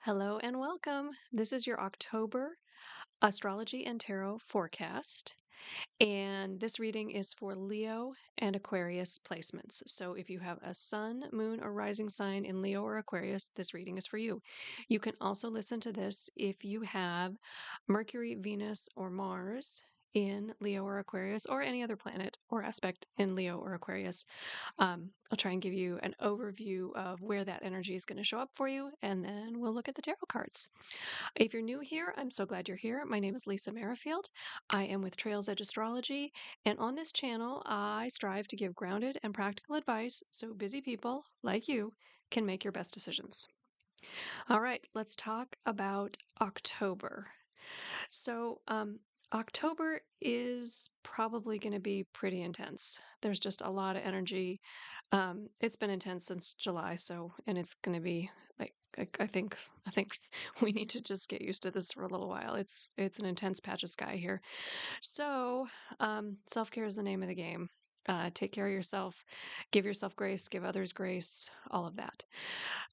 Hello and welcome. This is your October astrology and tarot forecast. And this reading is for Leo and Aquarius placements. So if you have a sun, moon, or rising sign in Leo or Aquarius, this reading is for you. You can also listen to this if you have Mercury, Venus, or Mars in Leo or Aquarius, or any other planet or aspect in Leo or Aquarius. I'll try and give you an overview of where that energy is going to show up for you, and then we'll look at the tarot cards. If you're new here, I'm so glad you're here. My name is Lisa Merrifield. I am with Trails Edge Astrology, and on this channel, I strive to give grounded and practical advice so busy people like you can make your best decisions. All right, let's talk about October. So, October is probably going to be pretty intense. There's just a lot of energy. It's been intense since July, and it's going to be like I think we need to just get used to this for a little while. It's an intense patch of sky here. So, self-care is the name of the game. Take care of yourself, give yourself grace, give others grace, all of that.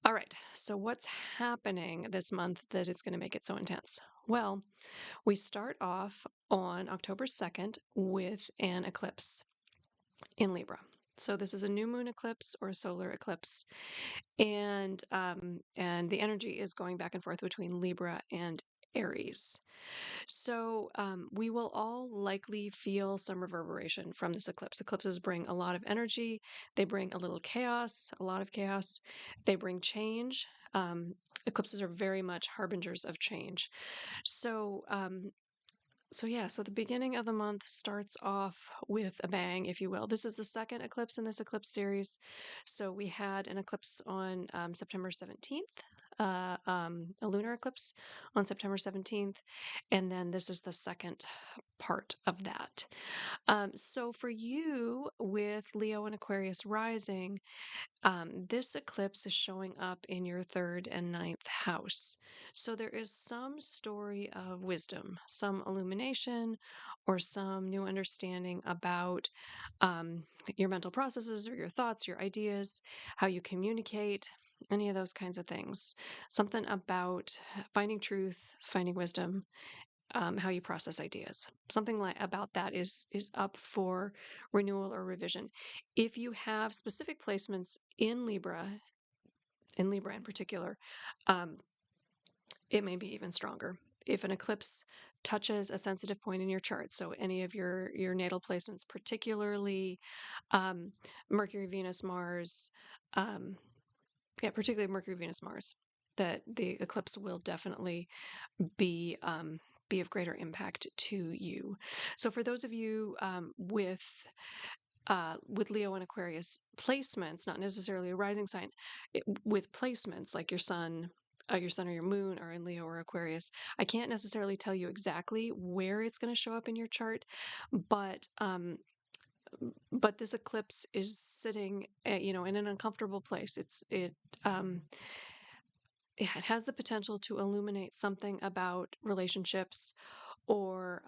All right. So, what's happening this month that is going to make it so intense? Well, we start off on October 2nd with an eclipse in Libra. So this is a new moon eclipse or a solar eclipse, and the energy is going back and forth between Libra and Aries. So we will all likely feel some reverberation from this eclipse. Eclipses bring a lot of energy. They bring a little chaos, a lot of chaos. They bring change. Eclipses are very much harbingers of change. So so the beginning of the month starts off with a bang, if you will. This is the second eclipse in this eclipse series. So we had an eclipse on September 17th, a lunar eclipse on September 17th, and then this is the second part of that. So for you with Leo and Aquarius rising, this eclipse is showing up in your third and ninth house. So there is some story of wisdom, some illumination, or some new understanding about your mental processes or your thoughts, your ideas, how you communicate, any of those kinds of things. Something about finding truth, finding wisdom, how you process ideas. Something like about that is up for renewal or revision. If you have specific placements in Libra in particular, um, it may be even stronger. If an eclipse touches a sensitive point in your chart, so any of your natal placements, particularly um, Mercury, Venus, Mars, um, particularly Mercury, Venus, Mars, that the eclipse will definitely be be of greater impact to you. So for those of you with Leo and Aquarius placements, not necessarily a rising sign, with placements like your sun or your moon are in Leo or Aquarius. I can't necessarily tell you exactly where it's going to show up in your chart, but but this eclipse is sitting, in an uncomfortable place. Um, it has the potential to illuminate something about relationships or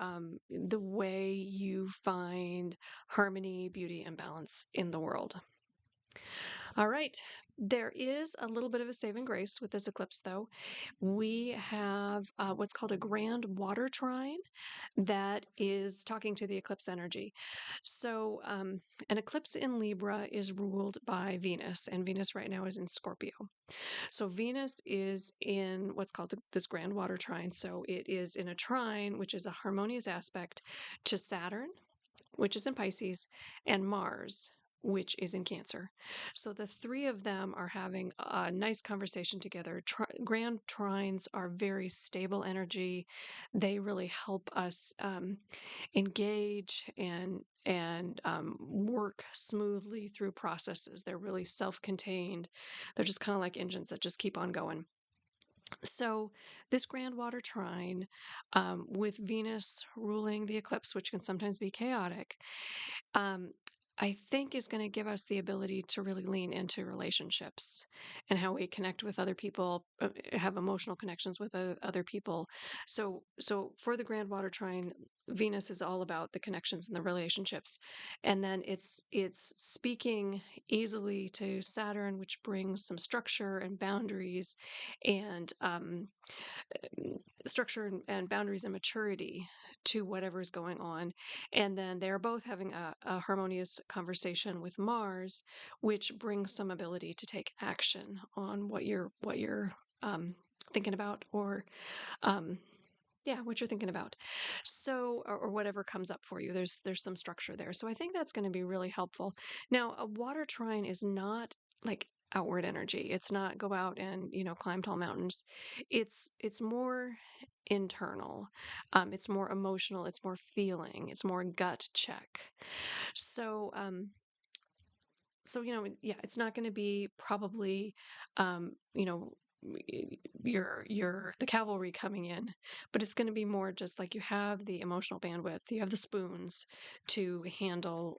the way you find harmony, beauty, and balance in the world. All right. There is a little bit of a saving grace with this eclipse, though. We have what's called a grand water trine that is talking to the eclipse energy. So, an eclipse in Libra is ruled by Venus, and Venus right now is in Scorpio. So, Venus is in what's called this grand water trine. So, it is in a trine, which is a harmonious aspect to Saturn, which is in Pisces, and Mars, which is in Cancer. So the three of them are having a nice conversation together. Grand trines are very stable energy. They really help us engage and work smoothly through processes. They're really self-contained. They're just kind of like engines that just keep on going. So, this grand water trine, with Venus ruling the eclipse, which can sometimes be chaotic, um, I think is going to give us the ability to really lean into relationships and how we connect with other people, have emotional connections with other people. So for the Grand Water Trine, Venus is all about the connections and the relationships, and then it's speaking easily to Saturn, which brings some structure and boundaries, and structure and boundaries and maturity to whatever's going on. And then they're both having a harmonious conversation with Mars, which brings some ability to take action on what you're thinking about, or um, yeah, what you're thinking about. So, or whatever comes up for you. There's some structure there. So I think that's going to be really helpful. Now, a water trine is not like outward energy. It's not go out and, climb tall mountains. It's more internal. It's more emotional, it's more feeling, it's more gut check. So, yeah, it's not going to be probably, um, you know, your the cavalry coming in, but it's going to be more just like you have the emotional bandwidth, you have the spoons to handle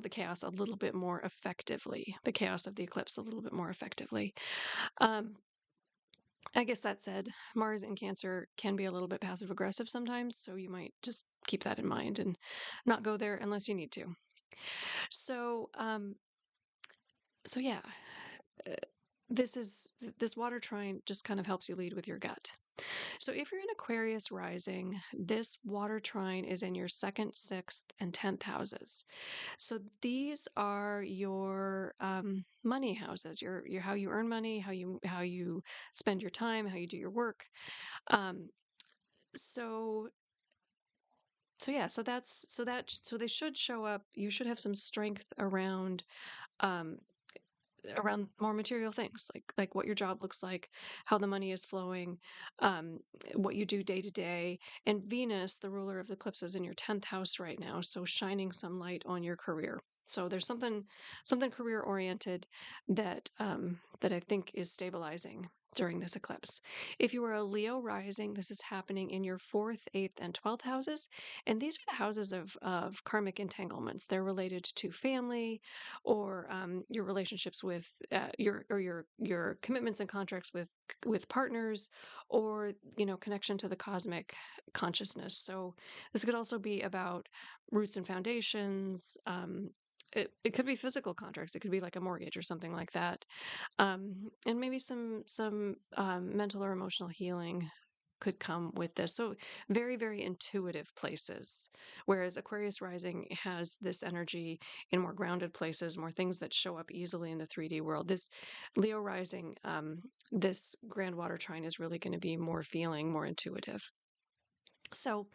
the chaos a little bit more effectively, the chaos of the eclipse a little bit more effectively. Um, I guess that said, Mars in Cancer can be a little bit passive aggressive sometimes, so you might just keep that in mind and not go there unless you need to. So, so yeah, uh, this water trine just kind of helps you lead with your gut. So if you're in Aquarius rising, this water trine is in your second, sixth, and 10th houses. So these are your money houses, your how you earn money, how you spend your time, how you do your work. Um, so so yeah, so they should show up. You should have some strength um around more material things, like what your job looks like, how the money is flowing, um, what you do day to day. And Venus, the ruler of the eclipse, is in your 10th house right now, so shining some light on your career. So there's something career oriented that I think is stabilizing during this eclipse. If you are a Leo rising, this is happening in your fourth, eighth, and 12th houses. And these are the houses of karmic entanglements. They're related to family, or your relationships with your commitments and contracts with partners, or connection to the cosmic consciousness. So this could also be about roots and foundations. It could be physical contracts. It could be like a mortgage or something like that, and maybe some mental or emotional healing could come with this. So very, very intuitive places. Whereas Aquarius rising has this energy in more grounded places, more things that show up easily in the 3D world. This Leo rising, this grand water trine is really going to be more feeling, more intuitive. So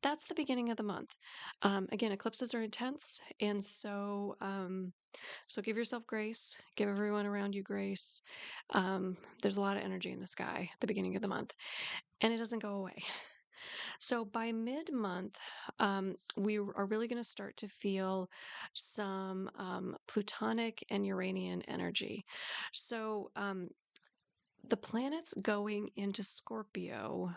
that's the beginning of the month. Again, eclipses are intense, and so give yourself grace, give everyone around you grace. There's a lot of energy in the sky at the beginning of the month, and it doesn't go away. So by mid-month, we are really going to start to feel some Plutonic and Uranian energy. So the planets going into Scorpio,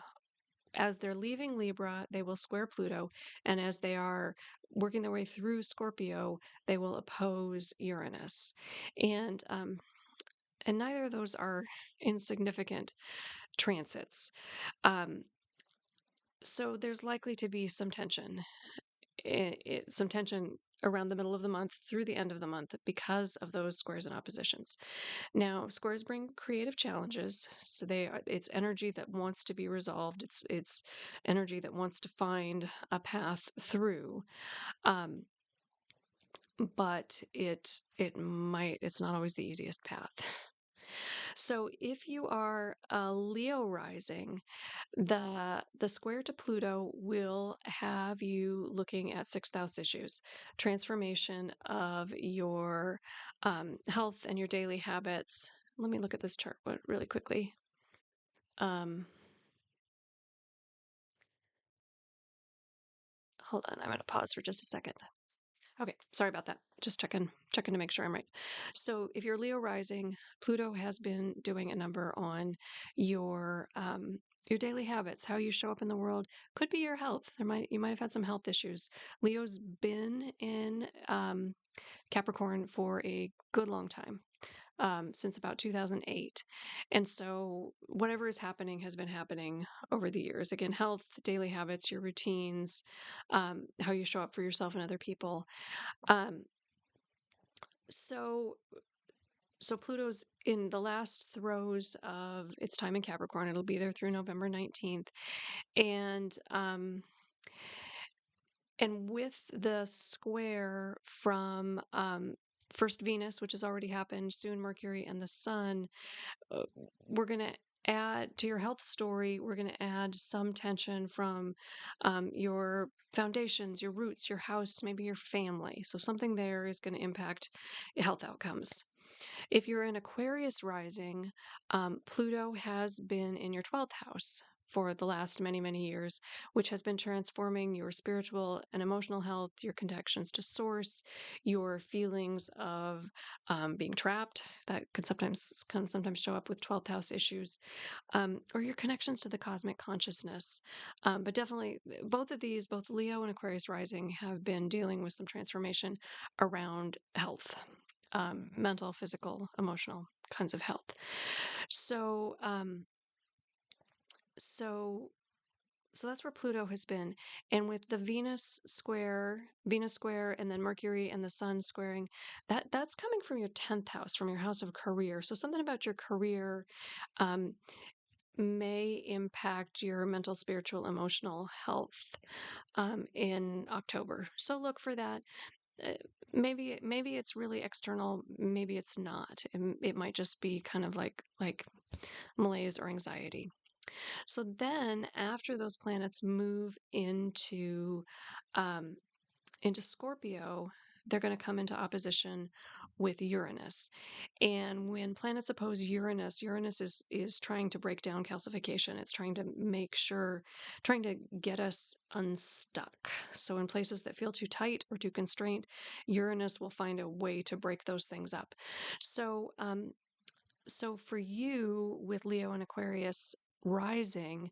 as they're leaving Libra, they will square Pluto, and as they are working their way through Scorpio, they will oppose Uranus, and um, and neither of those are insignificant transits. Um, so there's likely to be some tension around the middle of the month through the end of the month because of those squares and oppositions. Now, squares bring creative challenges, so it's energy that wants to be resolved. It's energy that wants to find a path through. Um, but it's not always the easiest path. So if you are a Leo rising, the square to Pluto will have you looking at sixth house issues, transformation of your health and your daily habits. Let me look at this chart really quickly. Um, Hold on, I'm going to pause for just a second. Okay, sorry about that. Just checking to make sure I'm right. So if you're Leo rising, Pluto has been doing a number on your Your daily habits, how you show up in the world, could be your health. You might have had some health issues. Leo's been in Capricorn for a good long time, since about 2008. And so whatever is happening has been happening over the years. Again, health, daily habits, your routines, how you show up for yourself and other people. Um, so so Pluto's in the last throes of its time in Capricorn. It'll be there through November 19th. And with the square from first Venus, which has already happened, soon Mercury and the Sun, uh, we're going to add to your health story, we're going to add some tension from your foundations, your roots, your house, maybe your family. So something there is going to impact health outcomes. If you're an Aquarius rising, Pluto has been in your 12th house for the last many, many years, which has been transforming your spiritual and emotional health, your connections to source, your feelings of being trapped. That can sometimes show up with 12th house issues, or your connections to the cosmic consciousness. But definitely, both of these, both Leo and Aquarius rising, have been dealing with some transformation around health, mental, physical, emotional kinds of health. So, so, so that's where Pluto has been. And with the Venus square, and then Mercury and the Sun squaring, that's coming from your 10th house, from your house of career. So something about your career um, may impact your mental, spiritual, emotional health in October. So look for that. uh, maybe it's really external, maybe it's not. It might just be kind of like malaise or anxiety. So then after those planets move um, into Scorpio, they're going to come into opposition with Uranus. And when planets oppose Uranus, Uranus is trying to break down calcification. It's trying to make sure, trying to get us unstuck. So in places that feel too tight or too constrained, Uranus will find a way to break those things up. So so for you with Leo and Aquarius rising,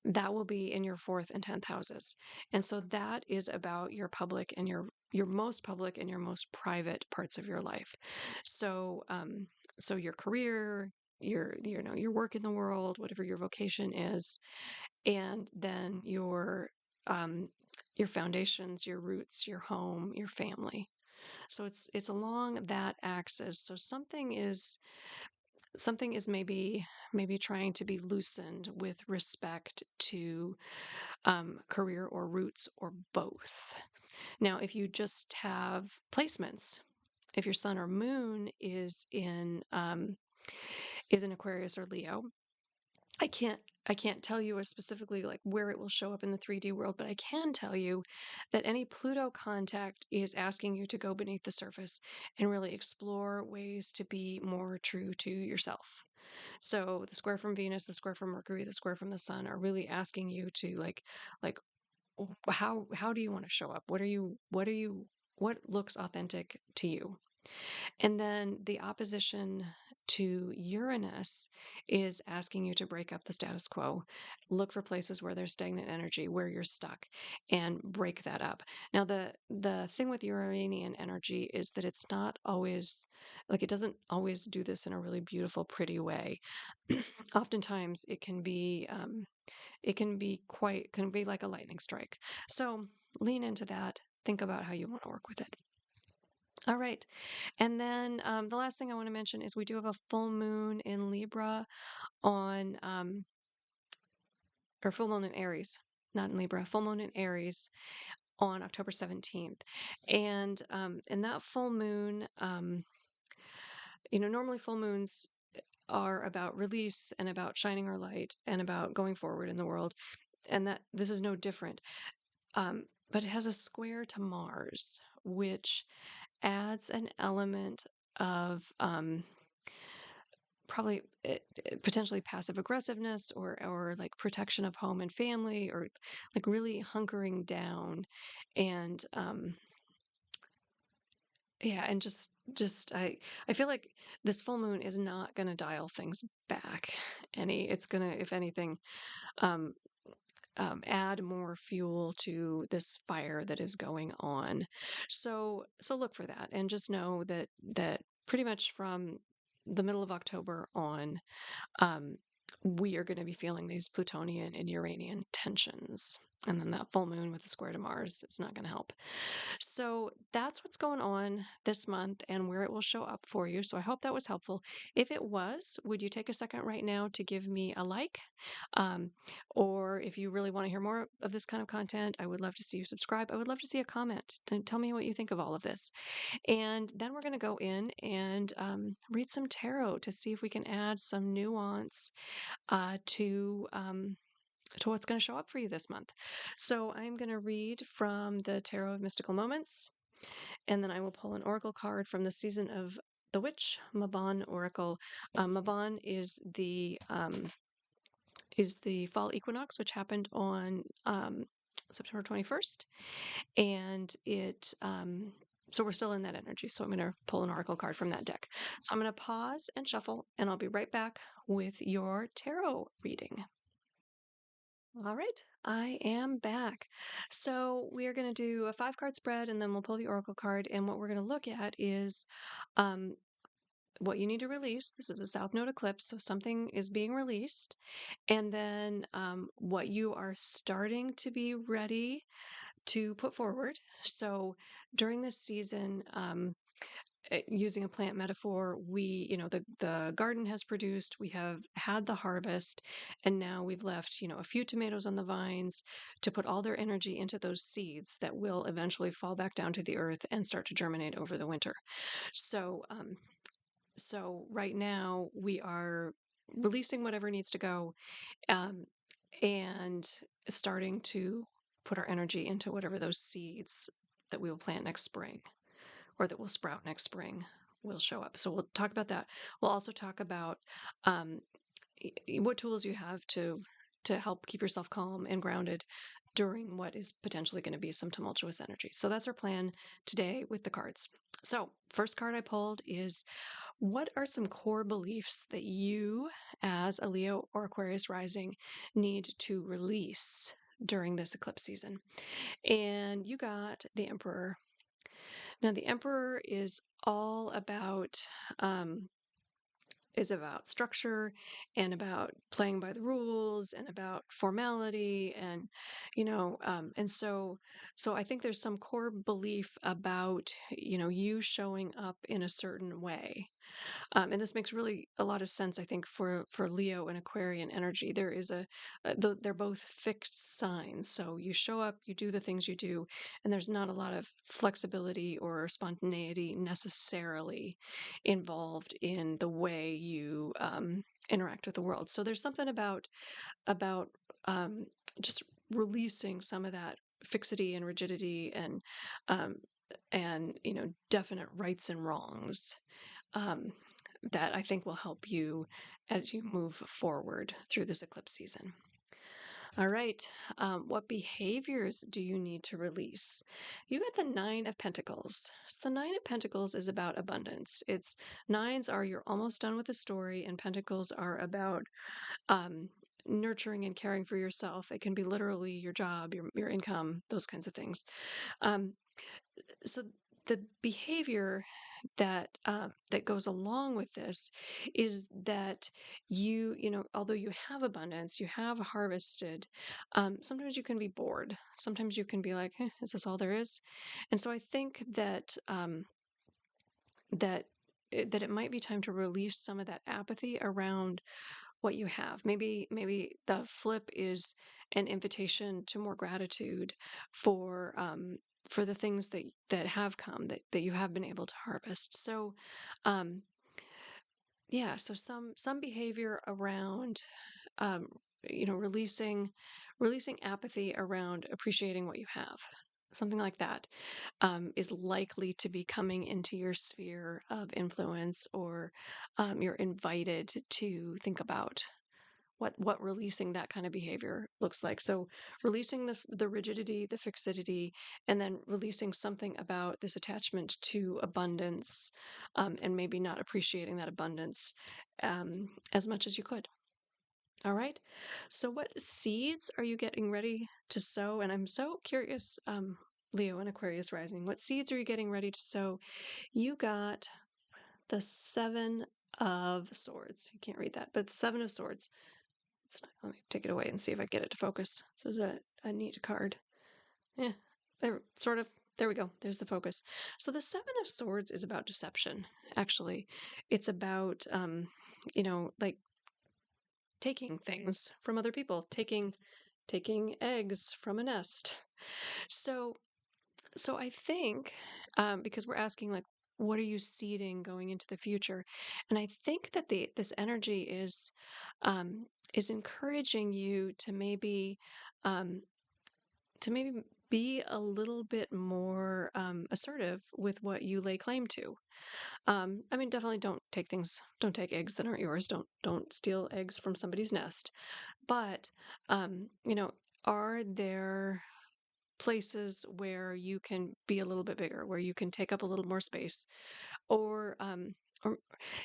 that will be in your 4th and 10th houses. And so that is about your public and your most public and your most private parts of your life. So so your career, your work in the world, whatever your vocation is, and then your foundations, your roots, your home, your family. So it's along that axis. So something is maybe trying to be loosened with respect to career or roots or both. Now, if you just have placements, if your sun or moon is in Aquarius or Leo, I can't tell you specifically like where it will show up in the 3D world, but I can tell you that any Pluto contact is asking you to go beneath the surface and really explore ways to be more true to yourself. So the square from Venus, the square from Mercury, the square from the Sun are really asking you to like how do you want to show up? What looks authentic to you? And then the opposition to Uranus is asking you to break up the status quo, look for places where there's stagnant energy, where you're stuck, and break that up. Now, the thing with Uranian energy is that it's not always like it doesn't always do this in a really beautiful, pretty way. Oftentimes, can be like a lightning strike. So lean into that. Think about how you want to work with it. All right. And then the last thing I want to mention is we do have a full moon in Libra on, or full moon in Aries, not in Libra, full moon in Aries on October 17th. And that full moon, normally full moons are about release and about shining our light and about going forward in the world. And that this is no different. But it has a square to Mars, which adds an element of probably potentially passive aggressiveness or like protection of home and family, or like really hunkering down and Yeah, and just I feel like this full moon is not going to dial things back any. It's going to, if anything, um add more fuel to this fire that is going on. So look for that, and just know that pretty much from the middle of October on, um, we are going to be feeling these Plutonian and Uranian tensions. And then that full moon with the square to Mars is not going to help. So that's what's going on this month and where it will show up for you. So I hope that was helpful. If it was, would you take a second right now to give me a like? Um, or if you really want to hear more of this kind of content, I would love to see you subscribe. I would love to see a comment to tell me what you think of all of this. And then we're going to go in and read some tarot to see if we can add some nuance to what's going to show up for you this month. So I'm going to read from the Tarot of Mystical Moments, and then I will pull an oracle card from the season of the Witch Mabon Oracle. Mabon is the fall equinox, which happened on September 21st, and it so we're still in that energy. So I'm going to pull an oracle card from that deck. So I'm going to pause and shuffle, and I'll be right back with your tarot reading. All right, I am back. So we are going to do a 5 card spread, and then we'll pull the oracle card. And what we're going to look at is um, what you need to release. This is a South Node eclipse, so something is being released. And then what you are starting to be ready to put forward. So during this season, using a plant metaphor, the garden has produced, we have had the harvest, and now we've left, a few tomatoes on the vines to put all their energy into those seeds that will eventually fall back down to the earth and start to germinate over the winter. So right now we are releasing whatever needs to go, um, and starting to put our energy into whatever those seeds that we will plant next spring, or that will sprout next spring, will show up. So we'll talk about that. We'll also talk about um, what tools you have to help keep yourself calm and grounded during what is potentially going to be some tumultuous energy. So that's our plan today with the cards. So first card I pulled is, what are some core beliefs that you, as a Leo or Aquarius rising, need to release during this eclipse season? And you got the Emperor. Now, the Emperor um, is about structure and about playing by the rules and about formality, and so I think there's some core belief about you showing up in a certain way, and this makes really a lot of sense, I think, for Leo and Aquarian energy. They're both fixed signs. So you show up, you do the things you do, and there's not a lot of flexibility or spontaneity necessarily involved in the way you interact with the world. So there's something about just releasing some of that fixity and rigidity, um, and definite rights and wrongs, um, that I think will help you as you move forward through this eclipse season. All right. What behaviors do you need to release? You got the Nine of Pentacles. So the Nine of Pentacles is about abundance. Nines are, you're almost done with the story, and Pentacles are about um, nurturing and caring for yourself. It can be literally your job, your income, those kinds of things. Um, so the behavior that goes along with this is that although you have abundance, you have harvested, sometimes you can be bored. Sometimes you can be like, is this all there is? And so I think that that it might be time to release some of that apathy around what you have. Maybe the flip is an invitation to more gratitude for the things that have come, that you have been able to harvest. So um yeah, so some behavior around um releasing apathy around appreciating what you have. Something like that is likely to be coming into your sphere of influence, or you're invited to think about what releasing that kind of behavior looks like. So releasing the rigidity, the fixity, and then releasing something about this attachment to abundance, and maybe not appreciating that abundance as much as you could. All right. So what seeds are you getting ready to sow? And I'm so curious, Leo and Aquarius rising, what seeds are you getting ready to sow? You got the Seven of Swords. You can't read that, but the Seven of Swords. Let me take it away and see if I get it to focus. This is a neat card. Yeah, there, sort of. There we go. There's the focus. So the Seven of Swords is about deception. Actually, it's about, like taking things from other people, taking eggs from a nest. So I think, because we're asking, like, what are you seeding going into the future? And I think that this energy is encouraging you um, to maybe be a little bit more assertive with what you lay claim to. I mean, definitely don't take eggs that aren't yours. Don't steal eggs from somebody's nest. But um, you know, are there places where you can be a little bit bigger, where you can take up a little more space, or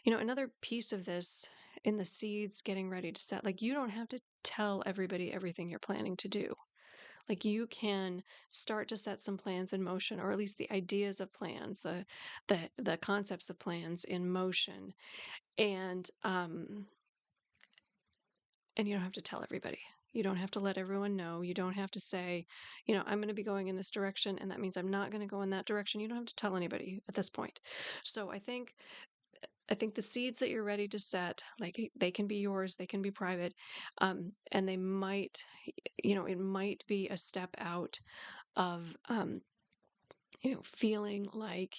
another piece of this in the seeds getting ready to set, like you don't have to tell everybody everything you're planning to do. Like you can start to set some plans in motion, or at least the ideas of plans, the concepts of plans in motion, and you don't have to tell everybody. You don't have to let everyone know. You don't have to say, I'm going to be going in this direction, and that means I'm not going to go in that direction. You don't have to tell anybody at this point. So I think the seeds that you're ready to set, like they can be yours, they can be private, and they might, it might be a step out of, feeling like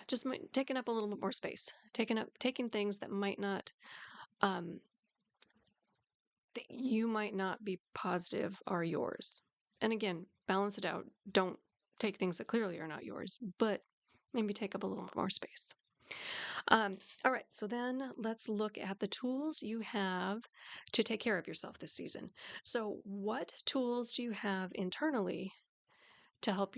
just taking up a little bit more space, taking things that might not, um, that you might not be positive are yours. And again, balance it out. Don't take things that clearly are not yours, but maybe take up a little more space. All right, so then let's look at the tools you have to take care of yourself this season. So, what tools do you have internally to help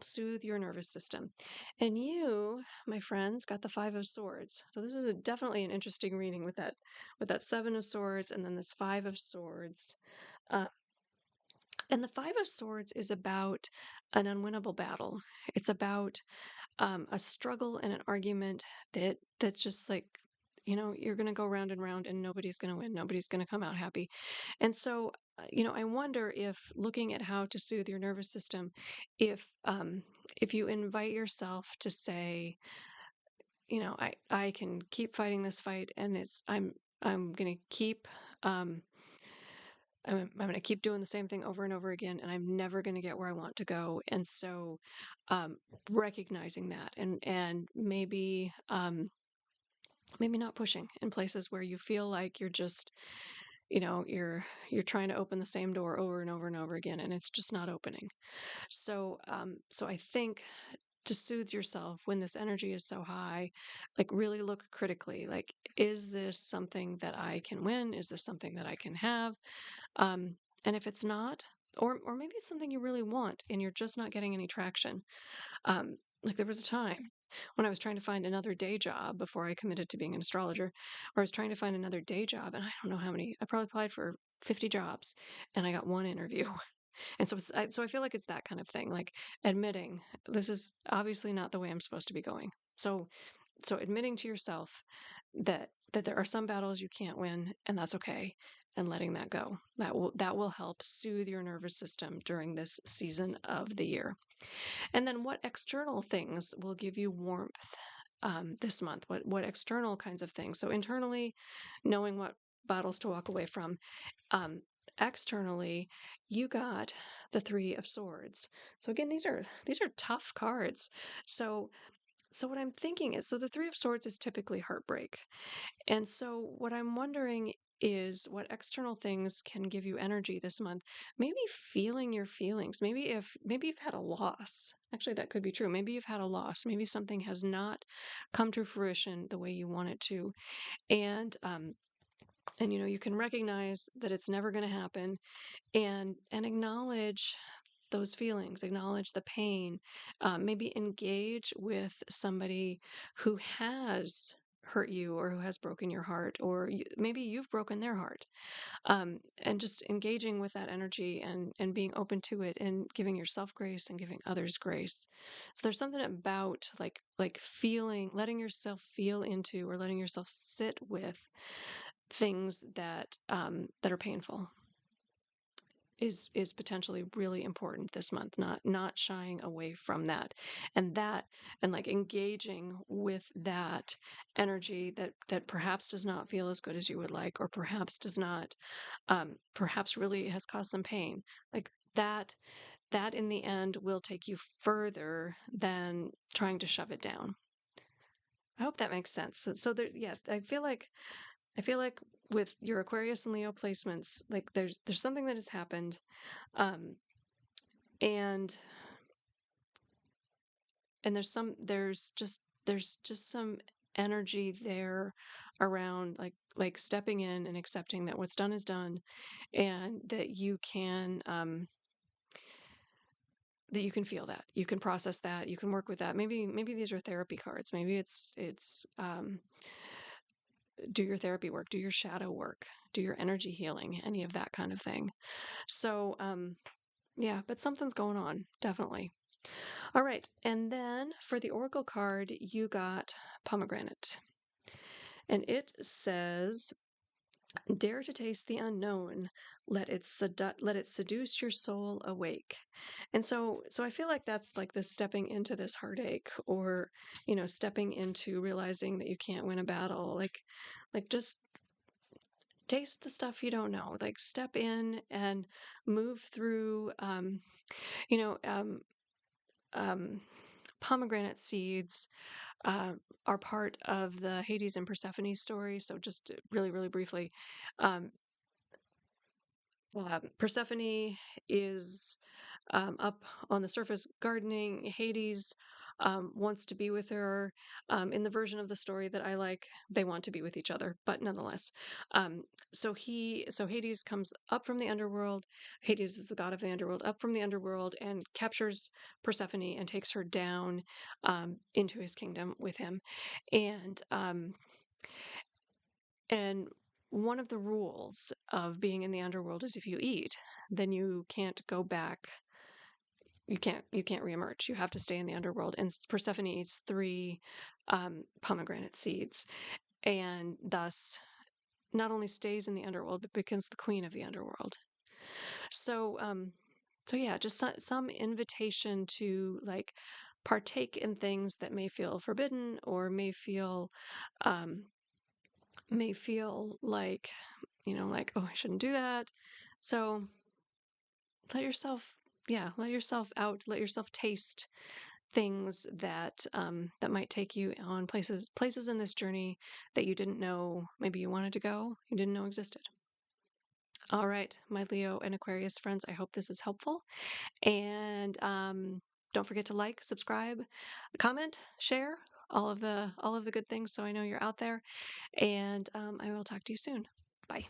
soothe your nervous system? And you, my friends, got the Five of Swords. So this is definitely an interesting reading with that Seven of Swords and then this Five of Swords. Uh, and the Five of Swords is about an unwinnable battle. It's about a struggle and an argument that's just like, you're going to go round and round and nobody's going to win. Nobody's going to come out happy. And so, I wonder if looking at how to soothe your nervous system, if you invite yourself to say, I can keep fighting this fight, and I'm going to keep, um, I'm going to keep doing the same thing over and over again, and I'm never going to get where I want to go. And so, um, recognizing that, and maybe not pushing in places where you feel like you're just, you're trying to open the same door over and over and over again, and it's just not opening. So I think to soothe yourself when this energy is so high, like really look critically, like, is this something that I can win? Is this something that I can have? Um, and if it's not, or maybe it's something you really want and you're just not getting any traction. Like there was a time when I was trying to find another day job before I committed to being an astrologer, or I was trying to find another day job, and I don't know how many. I probably applied for 50 jobs, and I got one interview. And so I feel like it's that kind of thing, like admitting this is obviously not the way I'm supposed to be going. So admitting to yourself that there are some battles you can't win, and that's okay, and letting that go. That will help soothe your nervous system during this season of the year. And then what external things will give you warmth this month? What external kinds of things? So internally, knowing what battles to walk away from. Um, Externally, you got the Three of Swords. So again, these are tough cards. So what I'm thinking is, so the Three of Swords is typically heartbreak. And so what I'm wondering what external things can give you energy this month. Maybe feeling your feelings. Maybe you've had a loss. Actually, that could be true. Maybe you've had a loss. Maybe something has not come to fruition the way you want it to. And you can recognize that it's never going to happen, and acknowledge those feelings, acknowledge the pain, maybe engage with somebody who has hurt you or who has broken your heart, or maybe you've broken their heart, and just engaging with that energy, and being open to it, and giving yourself grace and giving others grace. So there's something about like feeling, letting yourself feel into, or letting yourself sit with things that are painful is potentially really important this month. Not shying away from that, and like engaging with that energy that perhaps does not feel as good as you would like, or perhaps does not, perhaps really has caused some pain, like that in the end will take you further than trying to shove it down. I hope that makes sense. So there, yeah, I feel like with your Aquarius and Leo placements, like there's something that has happened, um, and and there's just some energy there around, like stepping in and accepting that what's done is done, and that you can feel that, you can process that, you can work with that. Maybe these are therapy cards. Maybe it's do your therapy work, do your shadow work, do your energy healing, any of that kind of thing. So, yeah, but something's going on, definitely. All right. And then for the Oracle card, you got pomegranate. And it says, "Dare to taste the unknown. Let it seduce your soul awake." And so I feel like that's like this stepping into this heartache, or stepping into realizing that you can't win a battle. Like just taste the stuff you don't know. Like step in and move through. You know, um, Pomegranate seeds uh, are part of the Hades and Persephone story. So just really, really briefly, um, Persephone is up on the surface gardening. Hades wants to be with her. In the version of the story that I like, they want to be with each other, but nonetheless. Um, so Hades comes up from the underworld. Hades is the god of the underworld, up from the underworld, and captures Persephone and takes her down into his kingdom with him. And and one of the rules of being in the underworld is if you eat, then you can't go back. You can't reemerge. You have to stay in the underworld. And Persephone eats three pomegranate seeds, and thus not only stays in the underworld but becomes the queen of the underworld. So yeah, just some invitation to like partake in things that may feel forbidden, or um, may feel like, like, oh, I shouldn't do that. So let yourself, yeah, let yourself out, let yourself taste things that might take you on places in this journey that you didn't know maybe you wanted to go, you didn't know existed. All right, my Leo and Aquarius friends, I hope this is helpful. And don't forget to like, subscribe, comment, share, all of the good things, so I know you're out there. And I will talk to you soon. Bye.